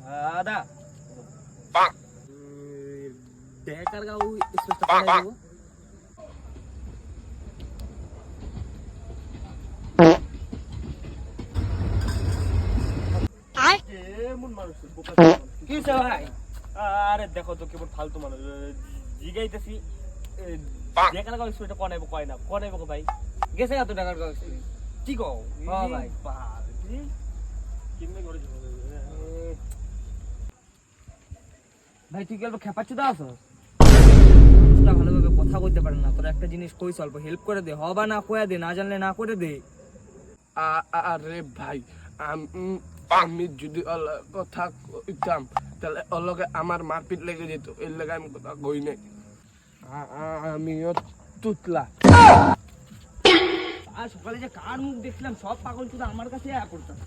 দাদা ডেকার গাঁও স্পেসটা কোথায় দেবো? কি হইছে ভাই? আরে দেখো তো কেমন ফালতু মানুষ জিগাইতেছি ডেকার গাঁও স্পেসটা কয় না গো ভাই গেছে এত টাকার গাঁও কি কও? হ্যাঁ ভাই ভাই তুই কি অল্প খেপাচ্ছুদা আছো? ভালোভাবে কথা কইতে পারে না, তোর একটা জিনিস কই অল্প হেল্প করে দে, হবা না কয়া দে, না জানলে না করে দে। আরে ভাই আমি যদি কথা কইতাম তাহলে অলগে আমার মারপিট লেগে যেত, এর লেগে আমি কথা কই নাই। আমিও তুতলা। আর সকালে যে কার মুখ দেখলাম সব পাগল শুধু আমার কাছে করতাম।